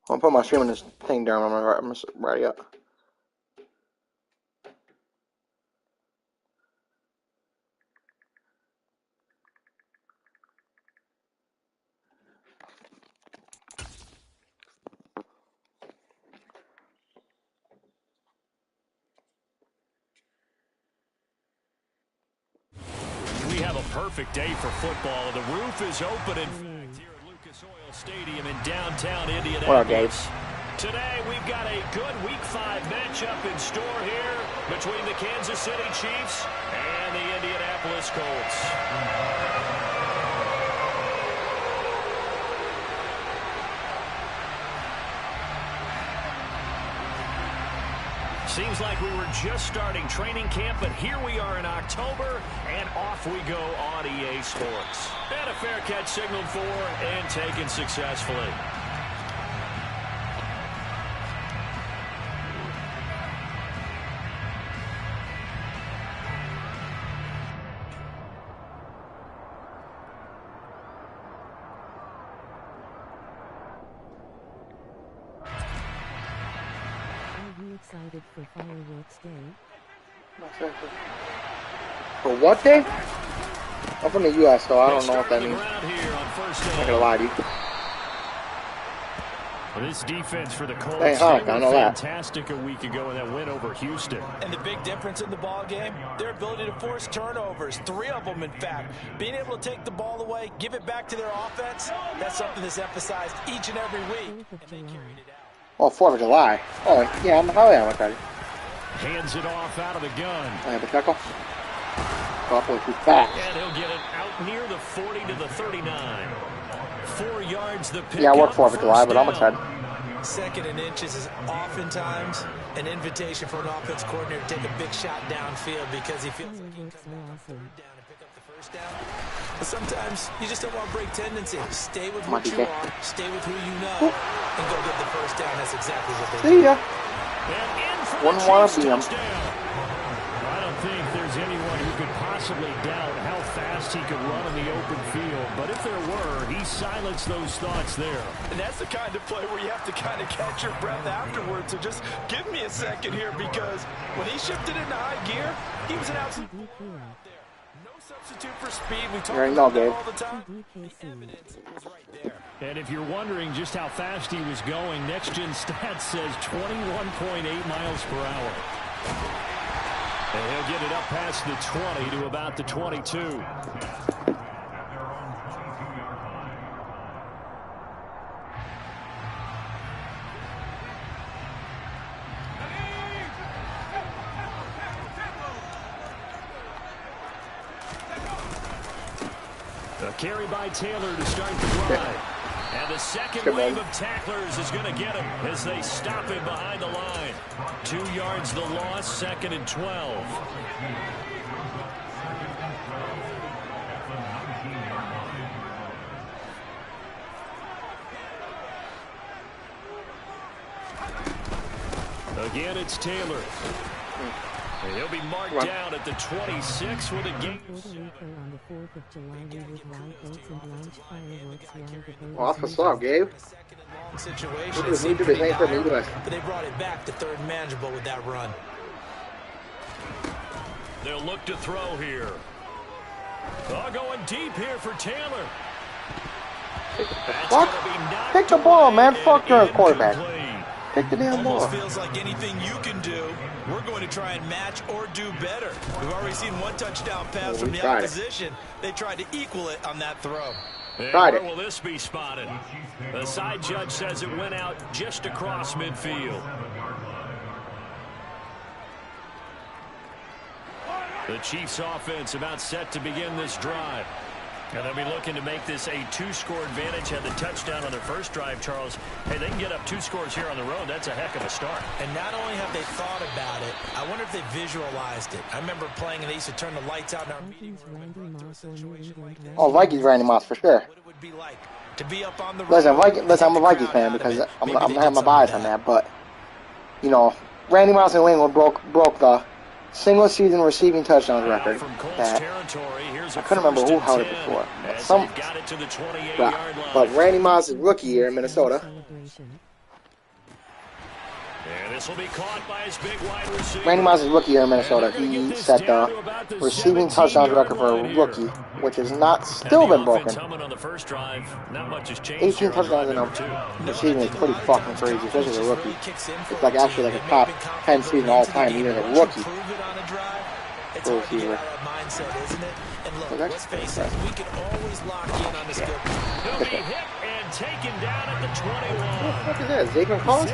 I'll put my stream in this thing down. I'm gonna ready up. We have a perfect day for football. The roof is open, in fact, here at Lucas Oil Stadium in downtown Indianapolis. What up, Gabe? Today, we've got a good Week 5 matchup in store here between the Kansas City Chiefs and the Indianapolis Colts. Seems like we were just starting training camp, but here we are in October, and off we go on EA Sports. And a fair catch signaled for and taken successfully. Excited for Fireworks Day. For what day? I'm from the U.S., so I don't know what that means. I'm not gonna lie to you. This defense for the Colts, hey, Hawk, I know fantastic a week ago in that win over Houston. And the big difference in the ball game, their ability to force turnovers, 3 of them in fact. Being able to take the ball away, give it back to their offense, that's something that's emphasized each and every week. And they carried it out. Oh, 4th of July. Oh, yeah, I'm excited. Hands it off out of the gun. I have a tackle. Awfully too fast. And he'll get it out near the 40 to the 39. 4 yards the pick. Yeah, I work 4th of July, but I'm excited. 2nd and inches is oftentimes an invitation for an offense coordinator to take a big shot downfield because he feels like he can come back on 3rd down and pick up the 1st down. But sometimes you just don't want to break tendency. Stay with what you are, stay with who you know, and go get the 1st down. That's exactly what they See ya. One more of them. I don't think there's anyone who could possibly doubt how fast he could run in the open field. But if there were, he silenced those thoughts there. And that's the kind of play where you have to kind of catch your breath afterwards. So just give me a second here, because when he shifted into high gear, he was an absolute no substitute for speed. We talk about that all the time. The evidence was right there. And if you're wondering just how fast he was going, Next Gen Stats says 21.8 miles per hour. And he'll get it up past the 20 to about the 22. A carry by Taylor to start the drive. And the second wave of tacklers is going to get him as they stop him behind the line. 2 yards the loss, 2nd and 12. Again, it's Taylor. And he'll be marked down at the 26 with a game. Well, that's what's up, Gabe. But they brought it back to 3rd and manageable with that run. They'll look to throw here. Oh, going deep here for Taylor. What? Pick the ball, man. Fuck your quarterback. Pick the damn ball. Almost feels like anything you can do, we're going to try and match or do better. We've already seen 1 touchdown pass from the opposition. They tried to equal it on that throw. And where will this be spotted? The side judge says it went out just across midfield. The Chiefs offense about set to begin this drive. And they'll be looking to make this a 2-score advantage. Had the touchdown on their first drive, Charles. Hey, they can get up 2 scores here on the road. That's a heck of a start. And not only have they thought about it, I wonder if they visualized it. I remember playing and they used to turn the lights out in our meeting room. Oh, Vikings Randy Moss for sure. What it would be like to be up on the listen, I'm a Vikings fan because I'm having my bias on that. But you know, Randy Moss and New England broke the single season receiving touchdowns record that I couldn't remember who held it before. But Randy Moss' rookie year in Minnesota, And this will be caught by his big wide receiver. Randy Moss is rookie here in Minnesota. He set the receiving touchdowns record for a rookie, which has not still been broken. 18 touchdowns in a receiving is pretty fucking crazy, especially as a rookie. It's like actually like a top 10 season all time, even as a rookie for a receiver. So that's we can always lock in on this good. He'll be hit and taken down at the 21. What the fuck is that? Xavier Collins?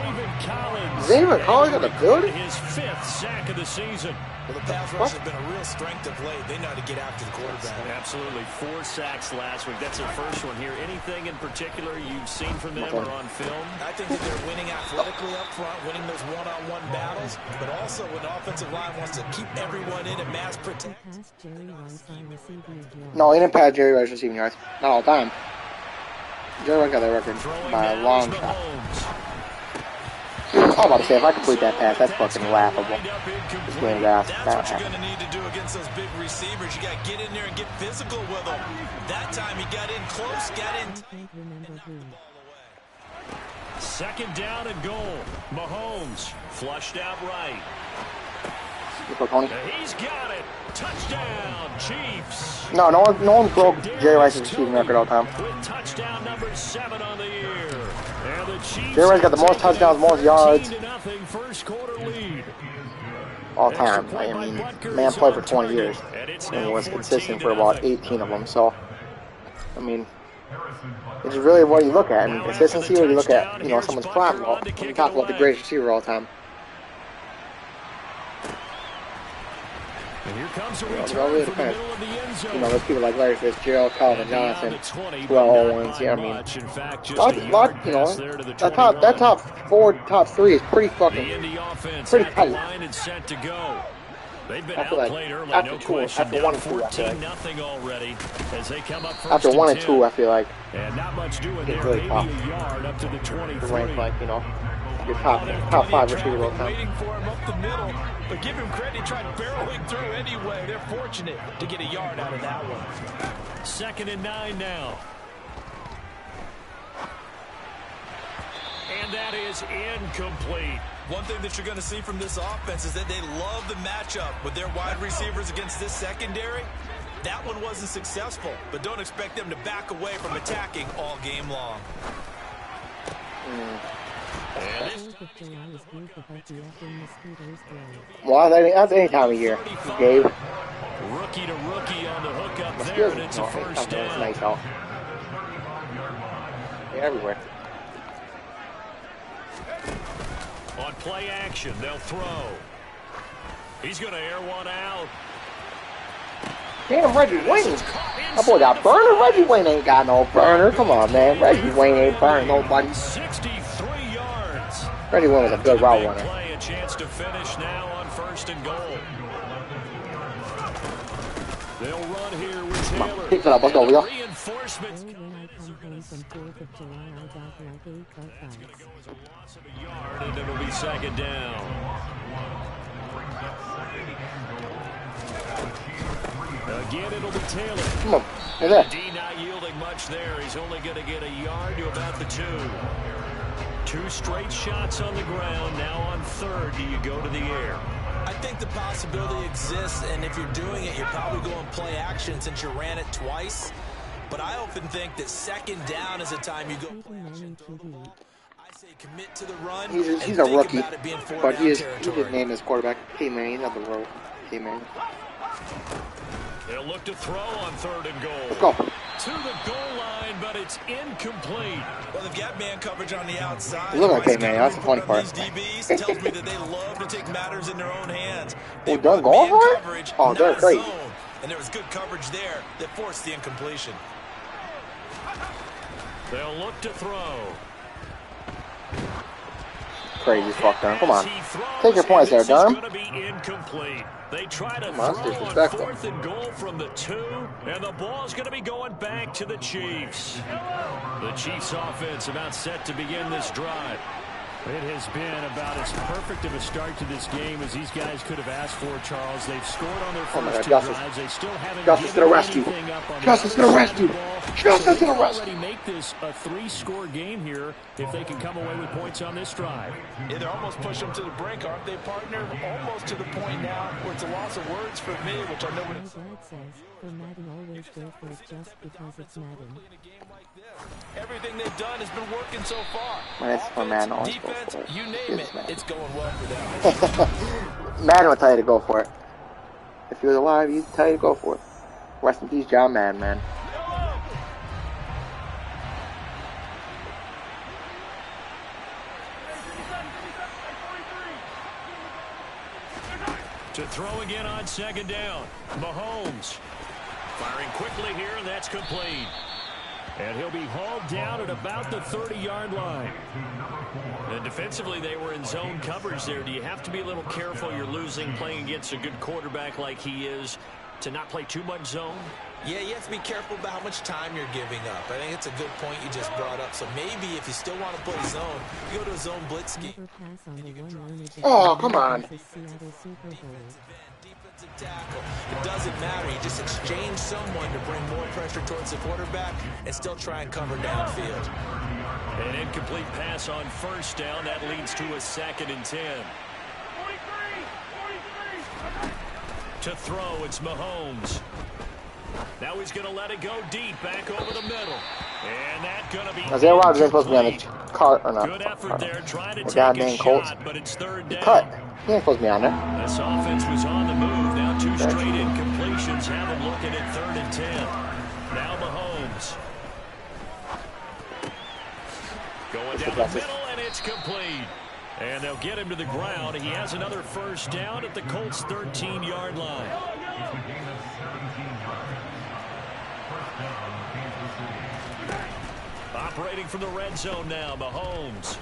Xavier Collins got the building? His 5th sack of the season. Well, the pass rush has been a real strength of late. They know how to get after the quarterback. Absolutely. 4 sacks last week. That's their first one here. Anything in particular you've seen from them or on film? I think that they're winning athletically up front, winning those one-on-one battles, but also when the offensive line wants to keep everyone in and mass protect. No, he didn't pass Jerry Rice receiving yards. Not all the time. Jerry Rice got that record by a long shot. I was about to say, if I complete that pass, that's fucking laughable. This game's ass. That's what you're going to need to do against those big receivers. You got to get in there and get physical with them. That time he got in close, got in. Second down and goal. Mahomes flushed out right. He's got it. Touchdown, Chiefs. No one broke Jerry Rice's receiving record all time. With touchdown number 7 on the year. And the Chiefs Jerry Rice got the most touchdowns, most yards first quarter lead. all time. I mean, man played for 20 years and was consistent for about 18 of them. So, I mean, it's really what you look at. And consistency, or you look at, you know, someone's prime. Well, when you talk about the greatest receiver all time. And here comes a return from the middle of the end zone. You know, there's people like Larry Fitzgerald, Calvin Johnson, Terrell Owens. Yeah, I mean, you know, that top 4, top 3 is pretty fucking, pretty tight. They've been outplayed early, after no 2, question. after 1 and 2, I feel like. Nothing already as they come up first After 1 and 2, I feel like and not much doing it's there. really Maybe tough a yard up to the 23. to rank, like, you know, your top 5 receiver all time. Waiting for him up the middle, but give him credit. He tried barreling through anyway. They're fortunate to get a yard out of that one. 2nd and 9 now. And that is incomplete. One thing that you're going to see from this offense is that they love the matchup with their wide receivers against this secondary. That one wasn't successful, but don't expect them to back away from attacking all game long. Well, that's any time of year, Gabe. Rookie to rookie on the hook up there, and it's a first down. It's nice out. They're everywhere. On play action, they'll throw. He's going to air one out. Damn, Reggie Wayne. That boy got burner. Reggie Wayne ain't got no burner. Come on, man. Reggie Wayne ain't burning nobody. 63 yards. Reggie Wayne was a good route runner. Play a chance to finish now on 1st and goal. They'll run here with Taylor. Come on, pick it up. Let's go, Leo. Reinforcements. And it'll be 2nd down. Again, it'll be Taylor. Come on. Hey there. D not yielding much there. He's only going to get a yard to about the 2. 2 straight shots on the ground. Now on 3rd, do you go to the air? I think the possibility exists, and if you're doing it, you're probably going play action since you ran it twice. But I often think that 2nd down is a time you go play action. I say commit to the run. He's a rookie, but he just named his quarterback K-Man. He's not the world K-Man. They'll look to throw on 3rd and goal. Let's go. To the goal line, but it's incomplete. Well, they've got man coverage on the outside. You look like K-Man. That's the funny part. These DBs tells me that they love to take matters in their own hands. They done going for it? Oh, they're crazy. And there was good coverage there that forced the incompletion. They'll look to throw. Crazy fuck, Durham. Come on. Take your points there, Durham. Going to be incomplete. They try to Come on, throw on disrespectful. 4th and goal from the 2, and the ball's going to be going back to the Chiefs. The Chiefs offense about set to begin this drive. It has been about as perfect of a start to this game as these guys could have asked for, Charles. They've scored on their first 2 drives. They still haven't Justice to the rescue. anything up on Justice to the rescue. Just So into they the can rest. already make this a 3-score game here if they can come away with points on this drive. Yeah, they're almost pushing them to the brink, aren't they, partner? Almost to the point now where it's a loss of words for me, which I know what My it's dad says, for Madden always go for it just because it's Madden. in a game like this. Everything they've done has been working so far. Man, it's for Madden, always go Defense, for it. you name it, Madden. it's going well for them. Madden would tell you to go for it. If he was alive, he'd tell you to go for it. Rest in peace, John Madden, man. To throw again on second down. Mahomes firing quickly here, and that's complete. And he'll be hauled down at about the 30-yard line. And defensively, they were in zone coverage there. Do you have to be a little careful? You're losing playing against a good quarterback like he is to not play too much zone? Yeah, you have to be careful about how much time you're giving up. I think it's a good point you just brought up. So maybe if you still want to play zone, you go to a zone blitz scheme. Never pass on the one-line Oh, come on. Seattle Super Bowl. Defensive tackle. It doesn't matter. You just exchange someone to bring more pressure towards the quarterback and still try and cover downfield. An incomplete pass on first down. That leads to a 2nd and 10. To throw, it's Mahomes. Now he's going to let it go deep, back over the middle. And that's going to be Isaiah Rodgers ain't supposed to be on the cart or not. Good effort there, trying to take goddamn a Colts. shot, but it's 3rd down. Cut. He ain't supposed to be on there. This offense was on the move. Now 2 straight incompletions have them looking at 3rd and 10. Now Mahomes. Going down the middle, and it's complete. And they'll get him to the ground. He has another first down at the Colts' 13-yard line. Operating from the red zone now, Mahomes.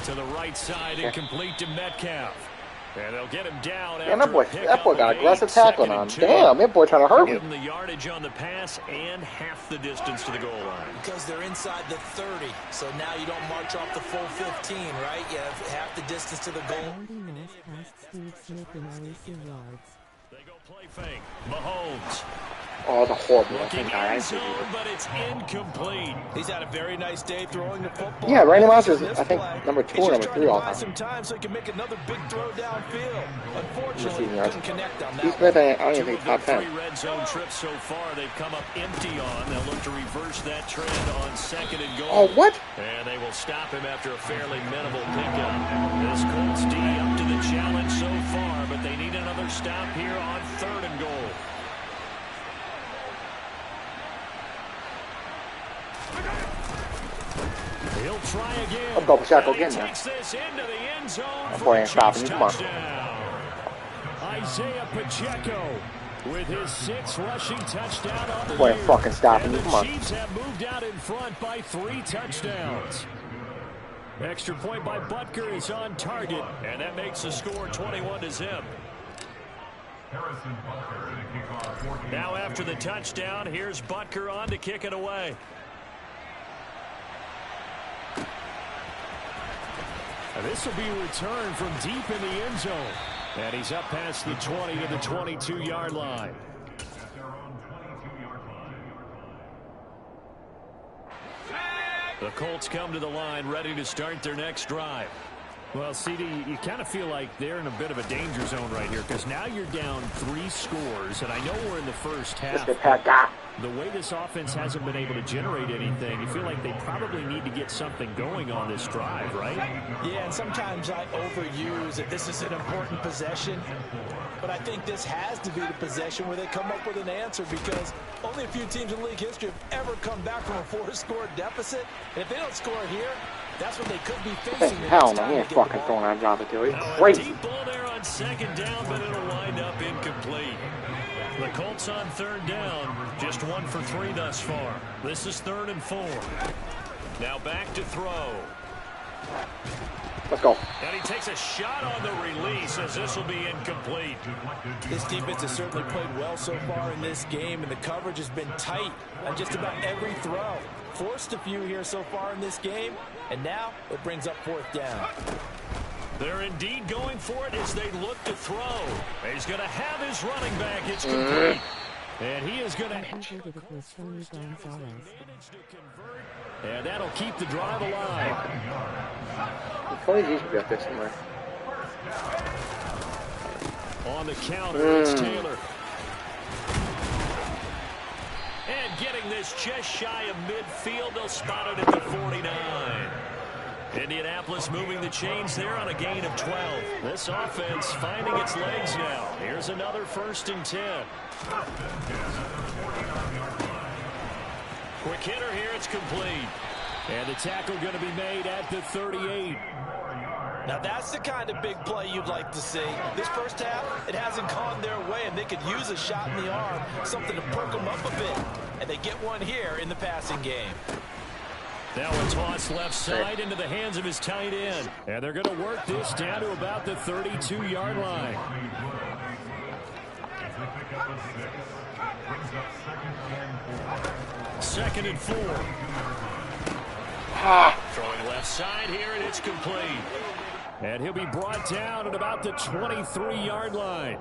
To the right side, incomplete to Metcalf. And they'll get him down Damn, after that boy got aggressive tackling on him. Damn, that boy trying to hurt me. Give him the yardage on the pass and half the distance to the goal line. Because they're inside the 30, so now you don't march off the full 15, right? You have half the distance to the goal. Randy Moss passed Steve Smith in only 2 yards. They go play fake. Mahomes. Oh, the horrible Looking looking guy. end zone, but it's incomplete. He's had a very nice day throwing the football. Yeah, Randy Moss is, I think, number 2 or number 3 all time. Some time so he can make another big throw downfield. Unfortunately, Receiving yards. couldn't connect on Steve that. Smith, I don't even 2 think of top their 10. 3 red zone trips so far, they've come up empty on. They'll look to reverse that trend on 2nd and goal. Oh, what? And they will stop him after a fairly minimal pickup. This Colts D up to the challenge so far, but they need another stop here on 3rd and goal. He'll try again. Let's go, Pacheco, And he again now. takes this into the end zone That for boy the ain't stopping Chiefs you. Come on. touchdown. Isaiah Pacheco with his 6th rushing touchdown on the Boy ain't year. fucking stopping And you. the Come on. Chiefs have moved out in front by 3 touchdowns. Extra point by Butker is on target, and that makes the score 21-0. Now after the touchdown, here's Butker on to kick it away. And this will be a return from deep in the end zone. And he's up past the 20 to the 22-yard line. The Colts come to the line ready to start their next drive. Well, CD, you kind of feel like they're in a bit of a danger zone right here because now you're down 3 scores, and I know we're in the first half. The way this offense hasn't been able to generate anything, you feel like they probably need to get something going on this drive, right? Yeah, and sometimes I overuse that this is an important possession. But I think this has to be the possession where they come up with an answer because only a few teams in league history have ever come back from a 4-score deficit. And if they don't score here, that's what they could be facing. Hell no, he ain't fucking throwing that job to do. He's A crazy. deep ball there on 2nd down, but it'll wind up incomplete. The Colts on 3rd down, just 1 for 3 thus far. This is 3rd and 4. Now back to throw. Let's go. And he takes a shot on the release as this will be incomplete. This defense has certainly played well so far in this game, and the coverage has been tight on just about every throw. Forced a few here so far in this game, and now it brings up 4th down. They're indeed going for it as they look to throw. He's going to have his running back. It's complete. And he is going to... And that'll keep the drive alive. Tony G should be up there somewhere. On the counter, it's Taylor. And getting this just shy of midfield, they'll spot it at the 49. Indianapolis moving the chains there on a gain of 12. This offense finding its legs now. Here's another 1st and 10. Quick hitter here, it's complete. And the tackle going to be made at the 38. Now that's the kind of big play you'd like to see. This first half, it hasn't gone their way, and they could use a shot in the arm, something to perk them up a bit. And they get one here in the passing game. Now a toss left side into the hands of his tight end. And they're going to work this down to about the 32-yard line. Second and 4. Throwing left side here, and it's complete. And he'll be brought down at about the 23-yard line.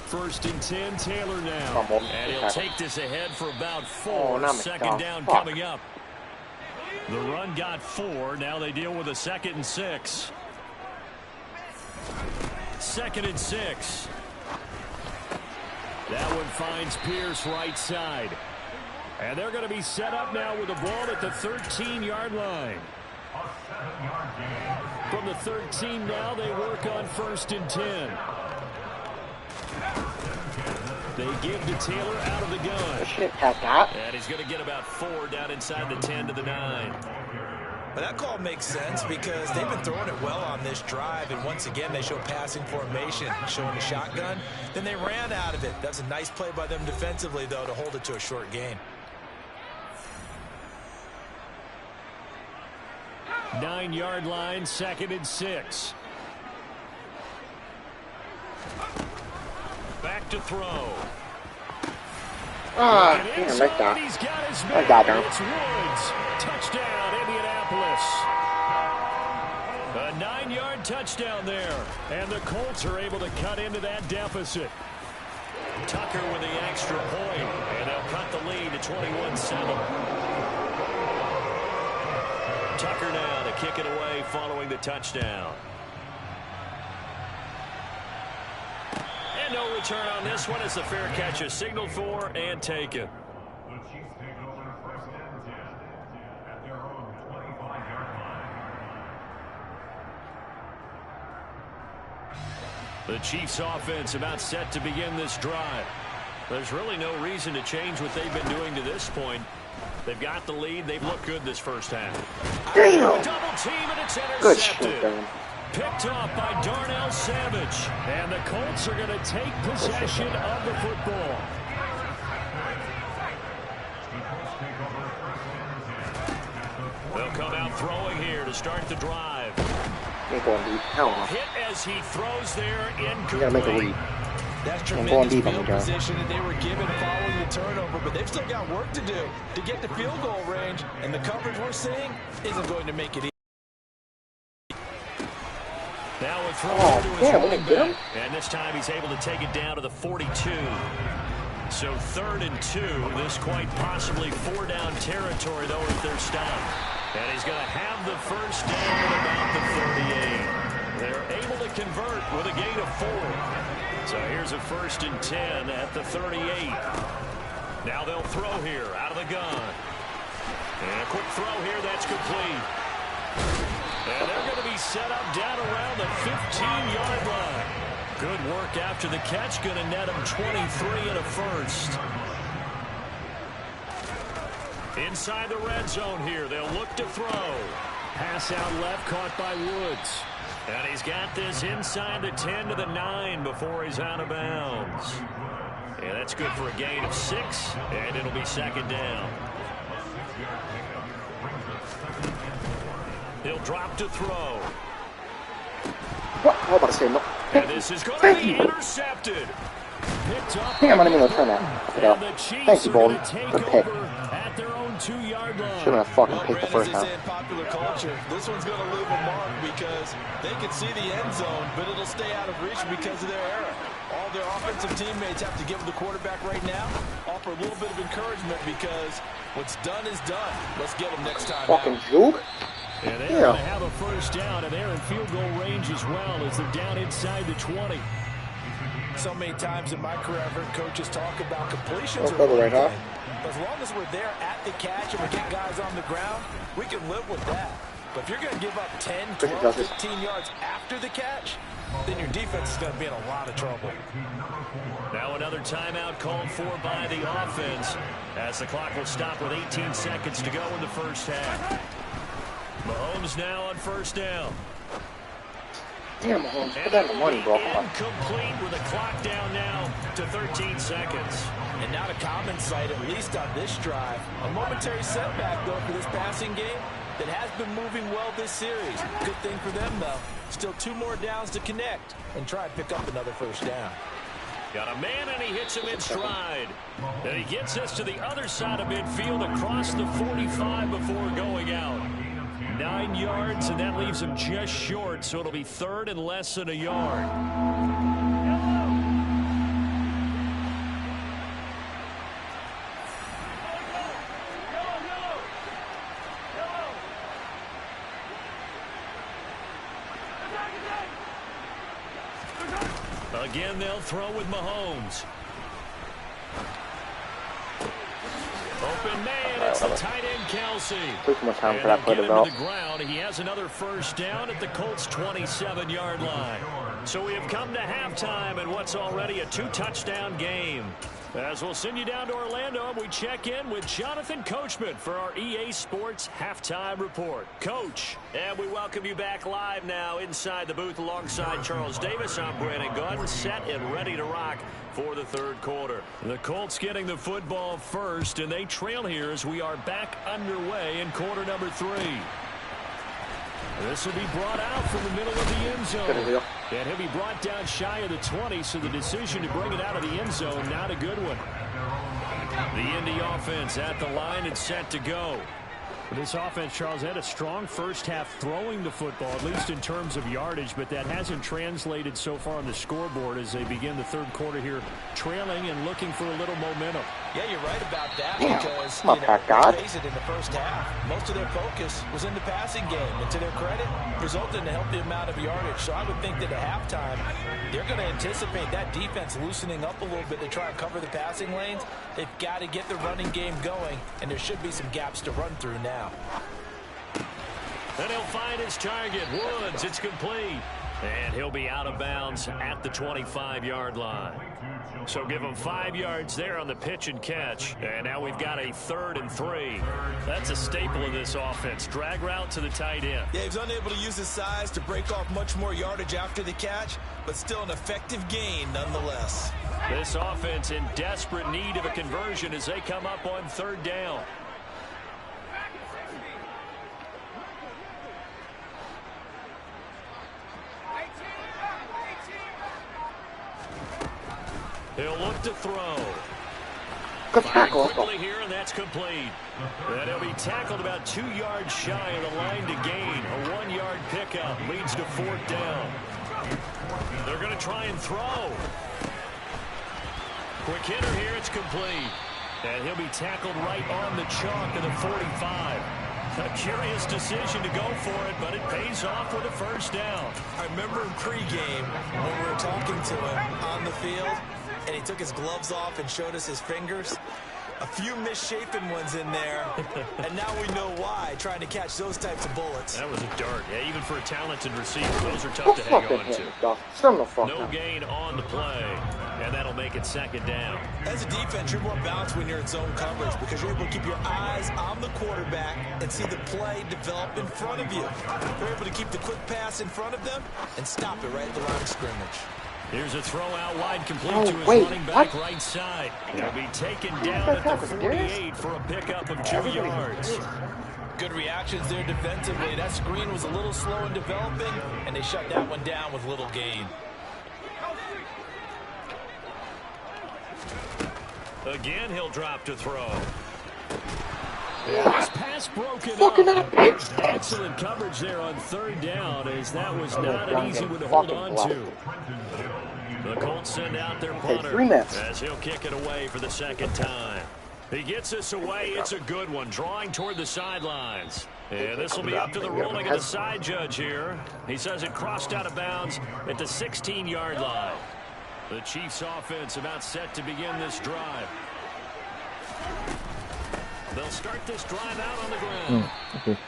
First and 10, Taylor now. And he'll take this ahead for about 4. Second down coming up. The run got 4. Now they deal with a 2nd and 6. 2nd and 6. That one finds Pierce right side. And they're going to be set up now with the ball at the 13-yard line. From the 13 now, they work on 1st and 10. They give to Taylor out of the gun. And he's going to get about 4 down inside the 10 to the 9. But that call makes sense because they've been throwing it well on this drive, and once again they show passing formation, showing the shotgun. Then they ran out of it. That's a nice play by them defensively, though, to hold it to a short gain. 9-yard line, 2nd and 6. Back to throw. Damn, like that. I got him. It's Woods. Touchdown, Indianapolis. A 9-yard touchdown there. And the Colts are able to cut into that deficit. Tucker with the extra point. And they'll cut the lead to 21-7. Tucker now to kick it away following the touchdown. And no return on this one as the fair catch is signaled for and taken. The Chiefs offense about set to begin this drive. There's really no reason to change what they've been doing to this point. They've got the lead. They've looked good this first half. Damn. Double team and it's Good intercepted. shit, Dan. Picked off by Darnell Savage. And the Colts are going to take possession of the football. They'll come out throwing here to start the drive. Ain't going deep. Hell no. Hit as he throws there incomplete. You gotta make a read. That's going tremendous deep on field the drive. position that they were given following the turnover, but they've still got work to do to get to field goal range, and the coverage we're seeing isn't going to make it easy. Now a throw to his running back, and this time he's able to take it down to the 42. So 3rd and 2. This quite possibly 4-down territory, though, if they're stopped. And he's going to have the first down at about the 38. They're able to convert with a gain of 4. So here's a 1st and 10 at the 38. Now they'll throw here out of the gun. And a quick throw here, that's complete. And they're going to be set up down around the 15-yard line. Good work after the catch, going to net them 23 and a first. Inside the red zone here, they'll look to throw. Pass out left, caught by Woods. And he's got this inside the 10 to the 9 before he's out of bounds. And that's good for a gain of 6, and it'll be 2nd down. He'll drop to throw. What? I was about to say no. And this is going to be intercepted. Picked up. I think I'm not even going to turn that. And the Chiefs Thank you, are going Bolden. to take Good pick. over at their own 22-yard line. Shouldn't have fucking picked the first Brandon, as they time. say in popular culture, this one's going to leave a mark because they can see the end zone, but it'll stay out of reach because of their error. All their offensive teammates have to give the quarterback right now, offer a little bit of encouragement because what's done is done. Let's get them next time Fucking out. juke. And they're going to have a first down, and they're in field goal range as well as they're down inside the 20. So many times in my career, I've heard coaches talk about completions. Right, huh? As long as we're there at the catch and we get guys on the ground, we can live with that. But if you're going to give up 10, 12, 15 yards after the catch, then your defense is going to be in a lot of trouble. Now another timeout called for by the offense as the clock will stop with 18 seconds to go in the first half. Mahomes now on first down. Damn, Mahomes, put that in the money, bro. Come on. Incomplete with a clock down now to 13 seconds. And not a common sight, at least on this drive. A momentary setback, though, for this passing game that has been moving well this series. Good thing for them, though. Still 2 more downs to connect and try and pick up another first down. Got a man, and he hits him in stride. And he gets us to the other side of midfield across the 45 before going out. 9 yards, and that leaves him just short, so it'll be third and less than a yard. Again, they'll throw with Mahomes. Open man, it's the tight end, Kelsey. Took much time And for that play to they'll get develop. him to the ground. He has another first down at the Colts' 27-yard line. So we have come to halftime in what's already a 2-touchdown game. As we'll send you down to Orlando, we check in with Jonathan Coachman for our EA Sports Halftime Report. Coach, and we welcome you back live now inside the booth alongside Charles Davis. I'm Brandon Gunn, set and ready to rock for the third quarter. The Colts getting the football first, and they trail here as we are back underway in quarter number 3. This will be brought out from the middle of the end zone. And he'll be brought down shy of the 20, so the decision to bring it out of the end zone, not a good one. The Indy offense at the line and set to go. This offense, Charles, had a strong first half throwing the football, at least in terms of yardage, but that hasn't translated so far on the scoreboard as they begin the third quarter here, trailing and looking for a little momentum. Yeah, you're right about that because, face it, in the first half, most of their focus was in the passing game. And to their credit, resulted in a healthy amount of yardage. So I would think that at halftime, they're going to anticipate that defense loosening up a little bit to try and cover the passing lanes. They've got to get the running game going, and there should be some gaps to run through now. And he'll find his target, Woods. It's complete. And he'll be out of bounds at the 25-yard line. So give him 5 yards there on the pitch and catch. And now we've got a 3rd and 3. That's a staple of this offense. Drag route to the tight end. Yeah, he's unable to use his size to break off much more yardage after the catch, but still an effective gain nonetheless. This offense in desperate need of a conversion as they come up on 3rd down. He'll look to throw. Good tackle. Quickly here, and that's complete. And he'll be tackled about 2 yards shy of the line to gain. A 1-yard pickup leads to 4th down. They're going to try and throw. Quick hitter here, it's complete. And he'll be tackled right on the chalk of the 45. A curious decision to go for it, but it pays off with a first down. I remember in pregame when we were talking to him on the field, and he took his gloves off and showed us his fingers. A few misshapen ones in there, and now we know why, trying to catch those types of bullets. That was a dart. Yeah, even for a talented receiver, those are tough to hang on to. No gain on the play, and that'll make it 2nd down. As a defense, you're more balanced when you're in zone coverage because you're able to keep your eyes on the quarterback and see the play develop in front of you. You're able to keep the quick pass in front of them and stop it right at the line of scrimmage. Here's a throw out wide complete to his running back right side. He'll be taken down at the 48 for a pickup of 2 yards. Good reactions there defensively. That screen was a little slow in developing, and they shut that one down with little gain. Again, he'll drop to throw. This pass broken Fucking up. pick. Excellent coverage there on third down, as that was not an easy one to hold on to. The Colts send out their punter 3 minutes. as he'll kick it away for the second time. He gets this away. It's a good one, drawing toward the sidelines. And this will be up to the ruling of the side judge here. He says it crossed out of bounds at the 16-yard line. The Chiefs' offense about set to begin this drive. They'll start this drive out on the ground. Okay.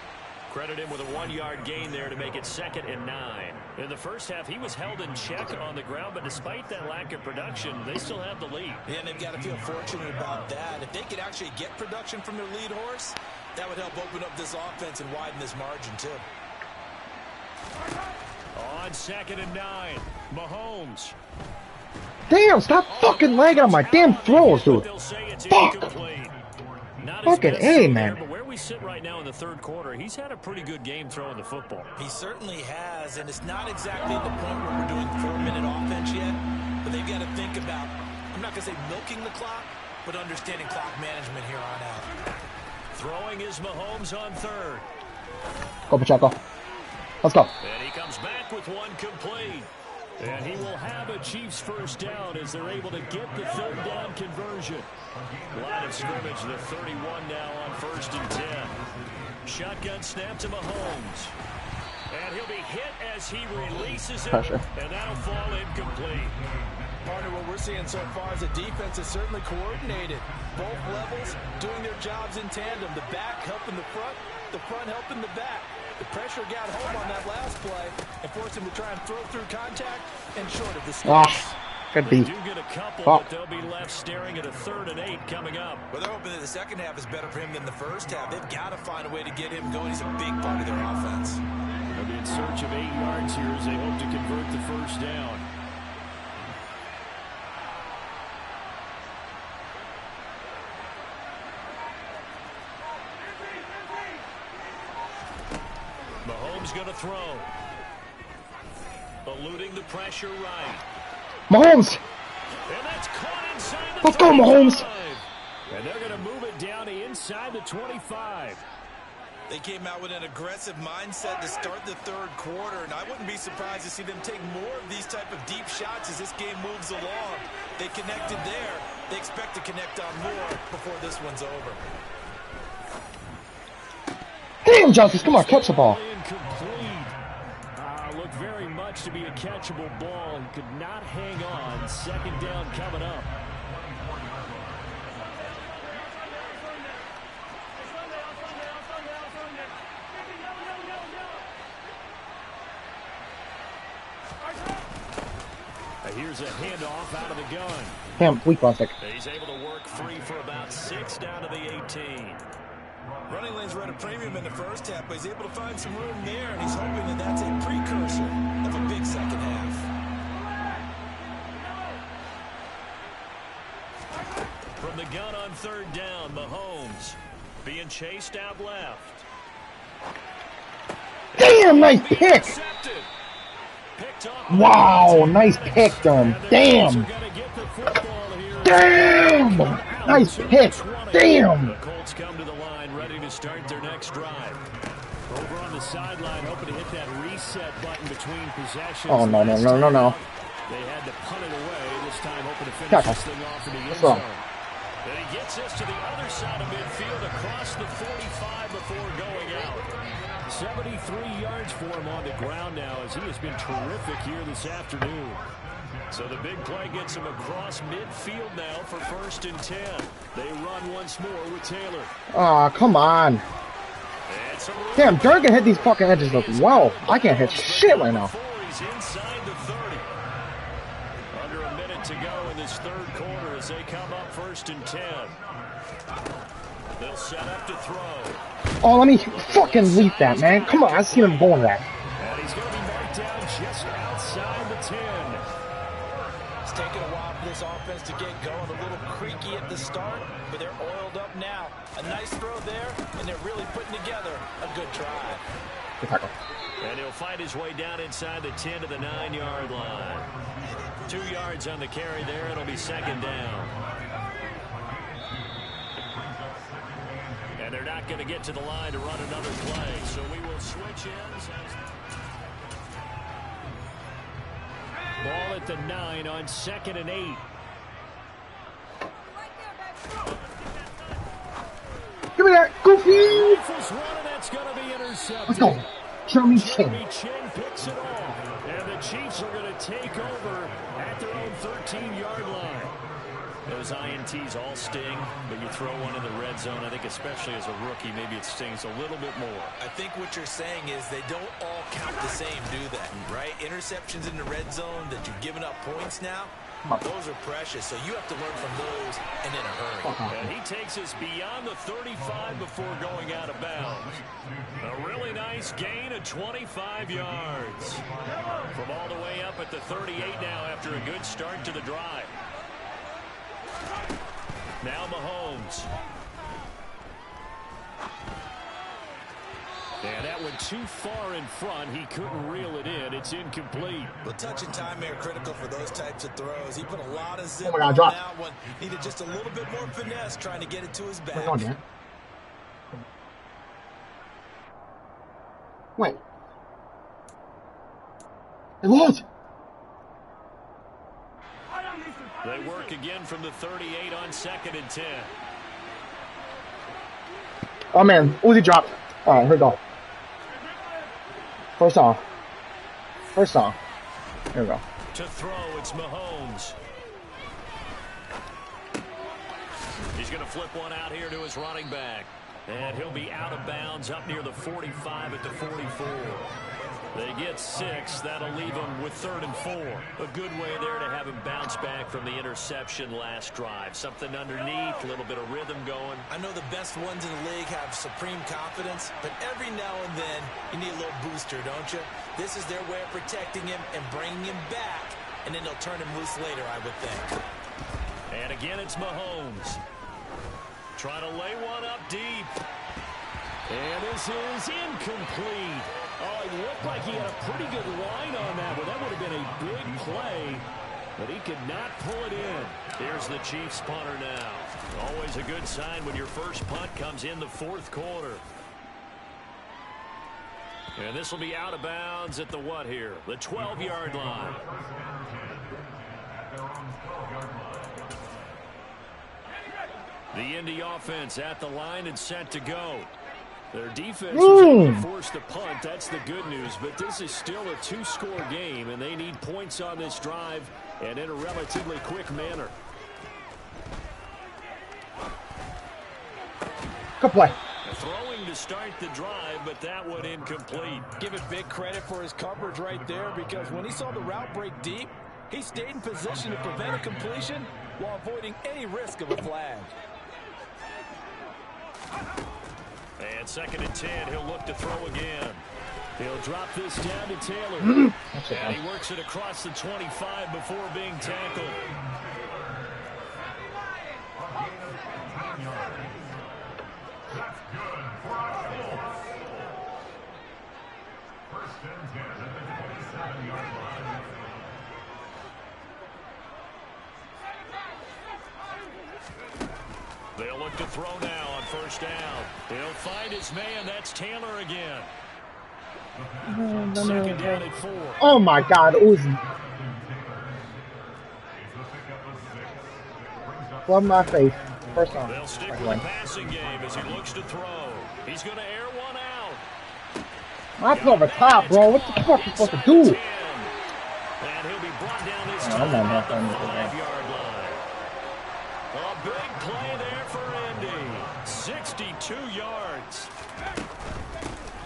Credit him with a 1-yard gain there to make it 2nd and 9. In the first half, he was held in check on the ground, but despite that lack of production, they still have the lead. Yeah, and they've got to feel fortunate about that. If they could actually get production from their lead horse, that would help open up this offense and widen this margin, too. On 2nd and 9, Mahomes. Damn, stop fucking lagging on my damn throws, dude. Fuck. Fucking A, man. But where we sit right now in the third quarter, he's had a pretty good game throwing the football. He certainly has, and it's not exactly at the point where we're doing 4-minute offense yet, but they've got to think about, I'm not going to say milking the clock, but understanding clock management here on out. Throwing is Mahomes on third. Go, Pacheco. Let's go. And he comes back with one complete. And he will have a Chiefs first down as they're able to get the third down conversion. Line of scrimmage, the 31 now on 1st and 10. Shotgun snap to Mahomes. And he'll be hit as he releases it. Pressure. And that'll fall incomplete. Partner, what we're seeing so far is the defense is certainly coordinated. Both levels doing their jobs in tandem. The back helping the front helping the back. The pressure got home on that last play and forced him to try and throw through contact and short of the sticks. Ah, good They beat. do get a couple, Fuck. but they'll be left staring at a 3rd and 8 coming up. Well, they're hoping that the second half is better for him than the first half. They've got to find a way to get him going. He's a big part of their offense. They'll be in search of 8 yards here as they hope to convert the first down. Mahomes going to throw. Eluding the pressure right. Mahomes. And that's caught inside the Let's go, Mahomes. 25. And they're going to move it down to inside the 25. They came out with an aggressive mindset to start the third quarter, and I wouldn't be surprised to see them take more of these type of deep shots as this game moves along. They connected there. They expect to connect on more before this one's over. Damn, Justice. Come on, catch the ball. Incomplete. Looked very much to be a catchable ball. He could not hang on. 2nd down coming up. Here's a handoff out of the gun. Damn, weak one sec. He's able to work free for about 6 down to the 18. Running lanes were at a premium in the first half, but he's able to find some room there, and he's hoping that that's a precursor of a big second half. From the gun on 3rd down, Mahomes being chased out left. Damn, nice pick. Intercepted. Picked up. Wow, nice pick, Durham. Damn. Damn. Nice pick. Damn. The Colts come to the line, ready to start their next drive. Over on the sideline, hoping to hit that reset button between possessions. Oh, no. They had to punt it away. This time, hoping to finish this thing off in the end zone. And he gets us to the other side of midfield across the 45 before going out. 73 yards for him on the ground now, as he has been terrific here this afternoon. So the big play gets him across midfield now for 1st and 10. They run once more with Taylor. Aw, come on. Damn, Durgan hit these fucking edges look well. I can't hit shit right now. He's inside the 30. Under a minute to go in this third quarter as they come up 1st and 10. They'll set up to throw. Oh, let me fucking leap that, man. Come on, I see him going that. And he's going to be marked down just outside the 10. It's taken a while for this offense to get going. A little creaky at the start, but they're oiled up now. A nice throw there, and they're really putting together a good drive. Good tackle. And he'll fight his way down inside the 10 to the 9-yard line. 2 yards on the carry there. It'll be 2nd down. And they're not going to get to the line to run another play, so we will switch ends. Ball at the 9 on 2nd and 8. Give me that, Goofy! That's going to be intercepted. Let's go. Jeremy Chin picks it off. And the Chiefs are going to take over at their own 13-yard line. Those INTs all sting, but you throw one in the red zone, I think especially as a rookie, maybe it stings a little bit more. I think what you're saying is they don't all count the same, do they? Right? Interceptions in the red zone that you've given up points now, those are precious, so you have to learn from those and in a hurry. And he takes us beyond the 35 before going out of bounds. A really nice gain of 25 yards. From all the way up at the 38 now after a good start to the drive. Now Mahomes. And that went too far in front. He couldn't reel it in. It's incomplete. Well, touch and time are critical for those types of throws. He put a lot of zip on that drop. one. Needed just a little bit more finesse trying to get it to his back. What's on, man? Wait. It was. They work again from the 38 on 2nd and 10. Oh man, Uzi dropped. Alright, here we go. First song. Here we go. To throw, it's Mahomes. He's going to flip one out here to his running back. And he'll be out of bounds up near the 45 at the 44. They get 6. That'll leave them with 3rd and 4. A good way there to have him bounce back from the interception last drive. Something underneath, a little bit of rhythm going. I know the best ones in the league have supreme confidence, but every now and then you need a little booster, don't you? This is their way of protecting him and bringing him back, and then they'll turn him loose later, I would think. And again, it's Mahomes. Trying to lay one up deep. And this is incomplete. Oh, it looked like he had a pretty good line on that, but that would have been a big play. But he could not pull it in. Here's the Chiefs punter now. Always a good sign when your first punt comes in the 4th quarter. And this will be out of bounds at the what here? The 12-yard line. The Indy offense at the line and set to go. Their defense was able to force the punt. That's the good news. But this is still a 2-score game, and they need points on this drive and in a relatively quick manner. Good play. Throwing to start the drive, but that one incomplete. Give it big credit for his coverage right there, because when he saw the route break deep, he stayed in position to prevent a completion while avoiding any risk of a flag. And 2nd and 10, he'll look to throw again. He'll drop this down to Taylor. And he works it across the 25 before being tackled. They'll look to throw now on 1st down. He'll find his man. That's Taylor again. 2nd down at 4. Oh my God, Uzi. Love my face. First on. They'll stick with the passing game as he looks to throw. He's going to air one out. That's over top, bro. What the fuck are you supposed to do? And he'll be brought down this time at the 5-yard line. A big play there for Indy. 62 yards.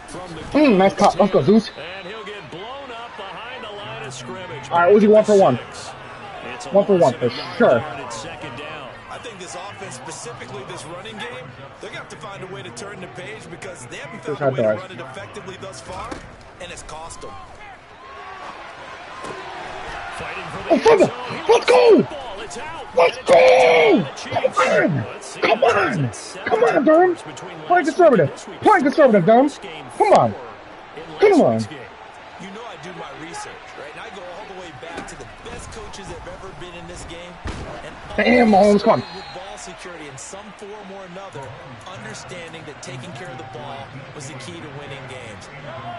From the Nice cut. Let's go, Zeus. And he'll get blown up behind the line of scrimmage. All right, Uzi, 1 for 1. It's 1 for 1 for sure. I think this offense, specifically this running game, they're going to have to find a way to turn the page because they haven't found a way to run it effectively thus far, and it's cost them. Fighting for the end zone. Let's go! Let's go! Come on! Come on, Durham! Play conservative! Play conservative, Durham! Come on! Come on! You know I do my research, right? And I go all the way back to the best coaches that have ever been in this game. And damn, Mahomes, come on. with ball security in some form or another, understanding that taking care of the ball was the key to winning games.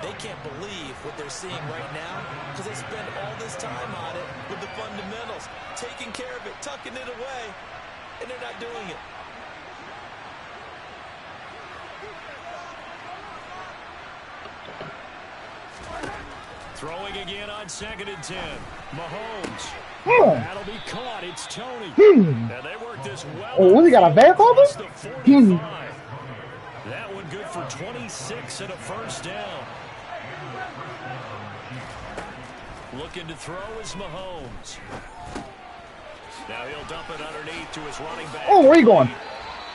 They can't believe what they're seeing right now because they spend all this time on it with the fundamentals, taking care of it, tucking it away, and they're not doing it. Throwing again on 2nd and 10. Mahomes. Oh. That'll be caught. It's Tony. Now they work this well. Oh, we got a back over? That one good for 26 and a first down. Looking to throw is Mahomes. Now he'll dump it underneath to his running back. Oh, where are you going?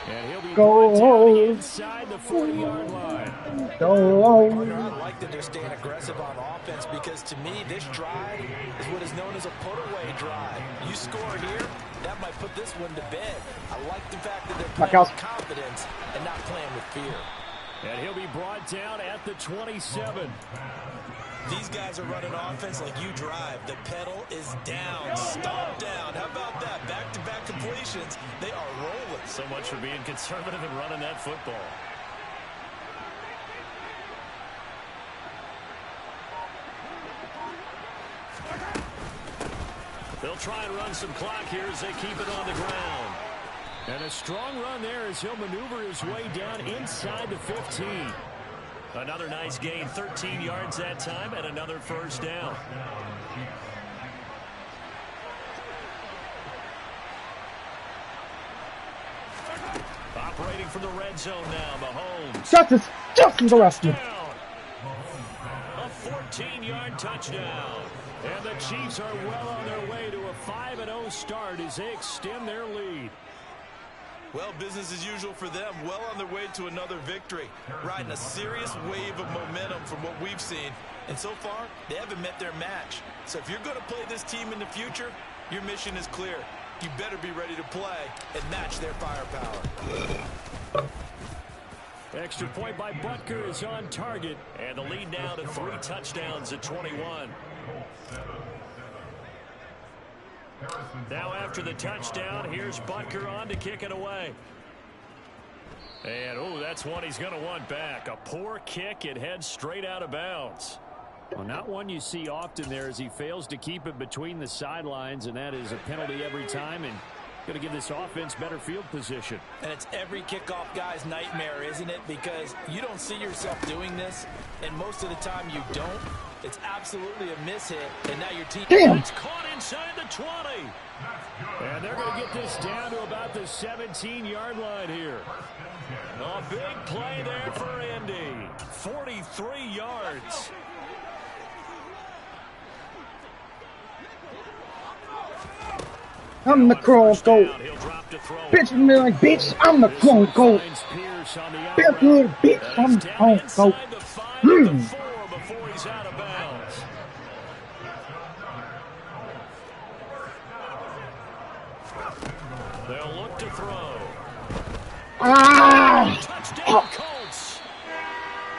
And he'll be Go inside the 40-yard line. Go. I like that they're staying aggressive on offense because to me, this drive is what is known as a put-away drive. You score here, that might put this one to bed. I like the fact that they're playing with confidence and not playing with fear. And he'll be brought down at the 27. These guys are running offense like you drive. The pedal is down, stomp down. How about that? Back-to-back completions. They are rolling. So much for being conservative and running that football. They'll try and run some clock here as they keep it on the ground. And a strong run there as he'll maneuver his way down inside the 15. Another nice gain, 13 yards that time, and another first down. Operating from the red zone now, Mahomes. Justice the rest. A 14-yard touchdown. And the Chiefs are well on their way to a 5-0 start as they extend their lead. Well, business as usual for them, well on their way to another victory, riding a serious wave of momentum from what we've seen. And so far, they haven't met their match. So if you're going to play this team in the future, your mission is clear. You better be ready to play and match their firepower. Extra point by Butker is on target, and the lead now to 3 touchdowns at 21. Now after the touchdown, here's Butker on to kick it away. And, oh, that's one he's going to want back. A poor kick. It heads straight out of bounds. Well, not one you see often there as he fails to keep it between the sidelines, and that is a penalty every time, and going to give this offense better field position. And it's every kickoff guy's nightmare, isn't it? Because you don't see yourself doing this, and most of the time you don't. It's absolutely a mishit, and now your team... Damn! It's caught inside the 20. And they're going to get this down to about the 17-yard line here. A big play there for Indy. 43 yards. I'm the Chrome Goat. Bitch, me like, bitch, I'm the Chrome Goat. Bitch, I'm the Chrome Goat. Before he's out of bounds. They'll look to throw. Touchdown Colts.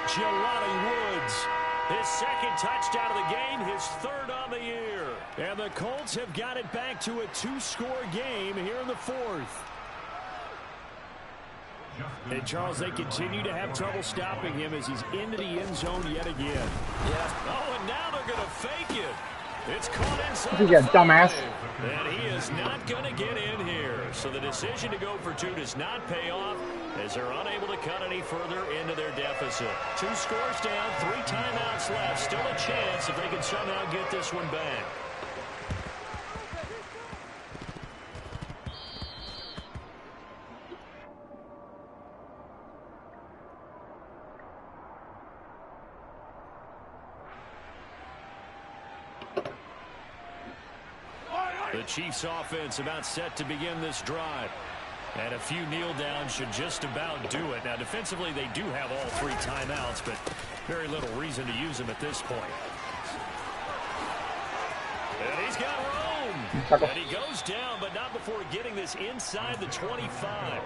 Jelani Woods. His second touchdown of the game, his third on the year. And the Colts have got it back to a 2-score game here in the 4th. And Charles, they continue to have trouble stopping him as he's into the end zone yet again. Yeah. Oh, and now they're going to fake it. It's caught inside. You get dumbass. And he is not going to get in here. So the decision to go for 2 does not pay off as they're unable to cut any further into their deficit. 2 scores down, 3 timeouts left. Still a chance if they can somehow get this one back. The Chiefs offense about set to begin this drive. And a few kneel downs should just about do it. Now defensively they do have all 3 timeouts, but very little reason to use them at this point. And he's got room. And he goes down, but not before getting this inside the 25.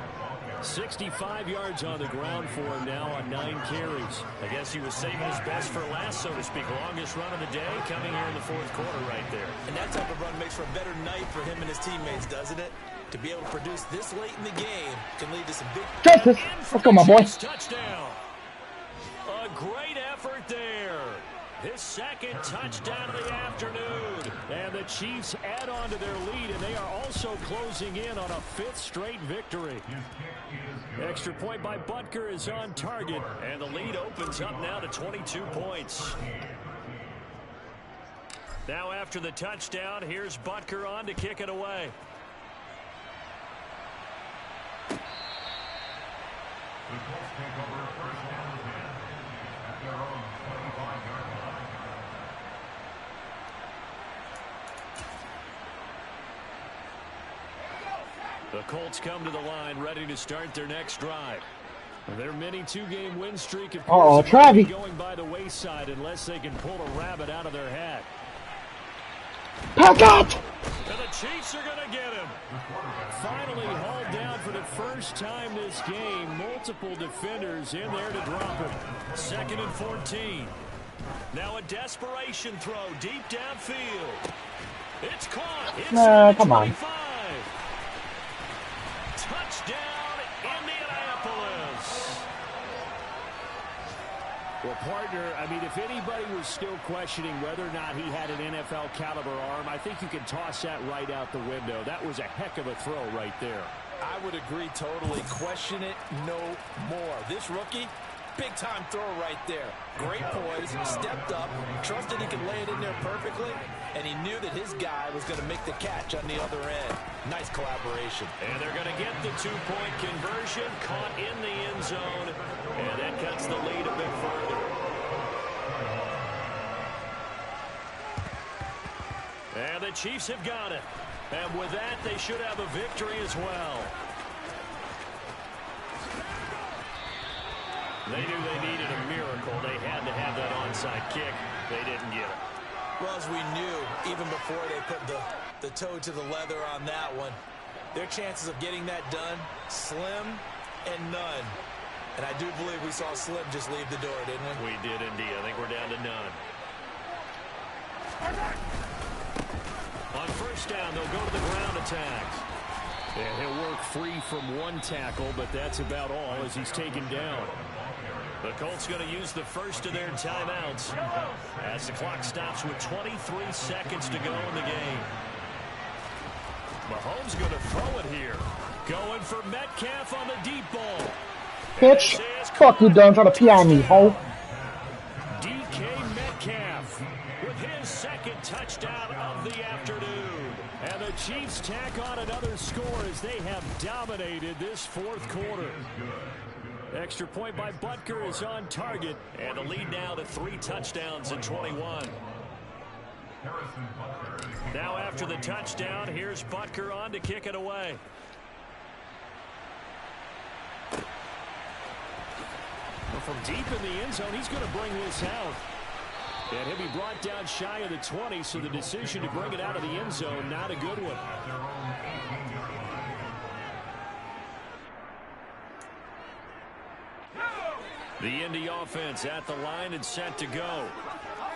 65 yards on the ground for him now on 9 carries. I guess he was saving his best for last, so to speak. Longest run of the day coming here in the fourth quarter right there. And that type of run makes for a better night for him and his teammates, doesn't it? To be able to produce this late in the game can lead to some big... Justice! Let's go, my boy. Touchdown. A great effort there. His second touchdown of the afternoon. And the Chiefs add on to their lead, and they are also closing in on a 5th straight victory. Extra point by Butker is on target, and the lead opens up now to 22 points. Now after the touchdown, here's Butker on to kick it away. The Colts come to the line, ready to start their next drive. Their mini 2-game win streak, of course, is going by the wayside unless they can pull a rabbit out of their hat. Pack out! And the Chiefs are going to get him. Finally hauled down for the first time this game. Multiple defenders in there to drop him. 2nd and 14. Now a desperation throw deep downfield. It's caught. It's come on. Touchdown, Indianapolis. Well, partner, I mean, if anybody was still questioning whether or not he had an NFL caliber arm, I think you can toss that right out the window. That was a heck of a throw right there. I would agree totally. Question it no more. This rookie, big-time throw right there. Great poise, stepped up, trusted he could lay it in there perfectly, and he knew that his guy was going to make the catch on the other end. Nice collaboration. And they're going to get the 2-point conversion, caught in the end zone, and that cuts the lead a bit further. And the Chiefs have got it. And with that, they should have a victory as well. They knew they needed a miracle. They had to have that onside kick. They didn't get it. Well, as we knew, even before they put the toe to the leather on that one, their chances of getting that done, slim and none. And I do believe we saw Slim just leave the door, didn't we? We did indeed. I think we're down to none. On first down, they'll go to the ground attacks. And he'll work free from one tackle, but that's about all as he's taken down. The Colts going to use the first of their timeouts as the clock stops with 23 seconds to go in the game. Mahomes going to throw it here. Going for Metcalf on the deep ball. Pitch. Fuck you, done trying to pee on me, ho. DK Metcalf with his second touchdown of the afternoon. And the Chiefs tack on another score as they have dominated this fourth quarter. Extra point by Butker is on target. And the lead now to 3 touchdowns in 21. Now after the touchdown, here's Butker on to kick it away. Well, from deep in the end zone, he's going to bring this out. And he'll be brought down shy of the 20, so the decision to bring it out of the end zone, not a good one. The Indy offense at the line and set to go.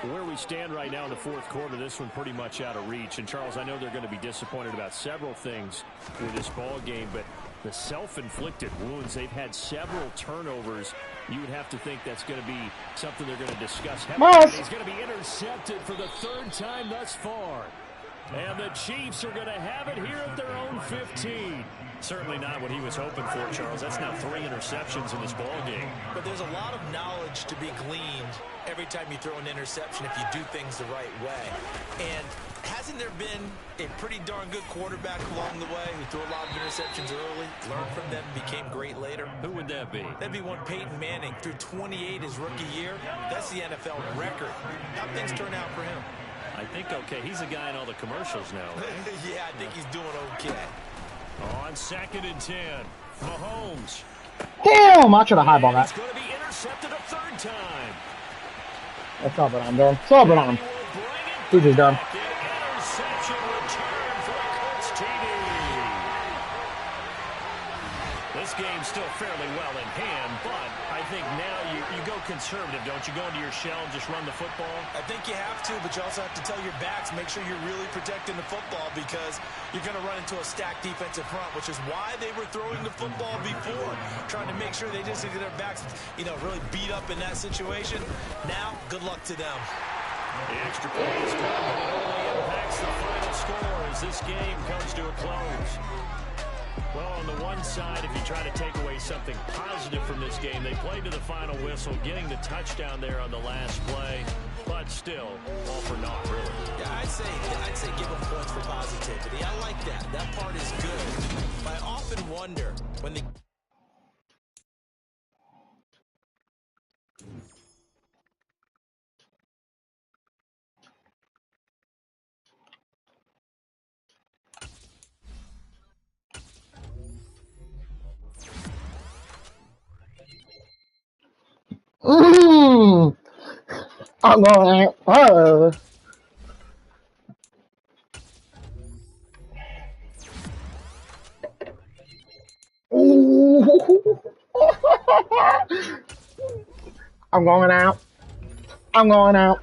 Where we stand right now in the fourth quarter, this one pretty much out of reach. And, Charles, I know they're going to be disappointed about several things with this ball game, but the self-inflicted wounds, they've had several turnovers. You would have to think that's going to be something they're going to discuss. He's going to be intercepted for the 3rd time thus far. And the Chiefs are going to have it here at their own 15. Certainly not what he was hoping for, Charles. That's now 3 interceptions in this ball game. But there's a lot of knowledge to be gleaned every time you throw an interception if you do things the right way. And hasn't there been a pretty darn good quarterback along the way who threw a lot of interceptions early, learned from them, and became great later? Who would that be? That'd be one Peyton Manning. Threw 28 his rookie year. That's the NFL record. How'd things turn out for him? I think okay. He's a guy in all the commercials now, right? Yeah, I think he's doing okay. On 2nd and 10, Mahomes. Damn, I should have highballed that. He's going to be intercepted a 3rd time. That's all but on, done. It's all but on. GG's done. Interception return for the Colts TD. This game still fairly well in hand, but I think now you go conservative, don't you? Go into your shell and just run the football? I think you have to, but you also have to tell your backs, make sure you're really protecting the football because you're going to run into a stacked defensive front, which is why they were throwing the football before, trying to make sure they just get their backs, really beat up in that situation. Now, good luck to them. The extra point is good, but it only impacts the final score as this game comes to a close. Well, on the one side, if you try to take away something positive from this game, they played to the final whistle, getting the touchdown there on the last play, but still, all for naught, really. Yeah, I'd say give them points for positivity. I like that. That part is good. But I often wonder when the I'm going out. Ooh. I'm going out. I'm going out.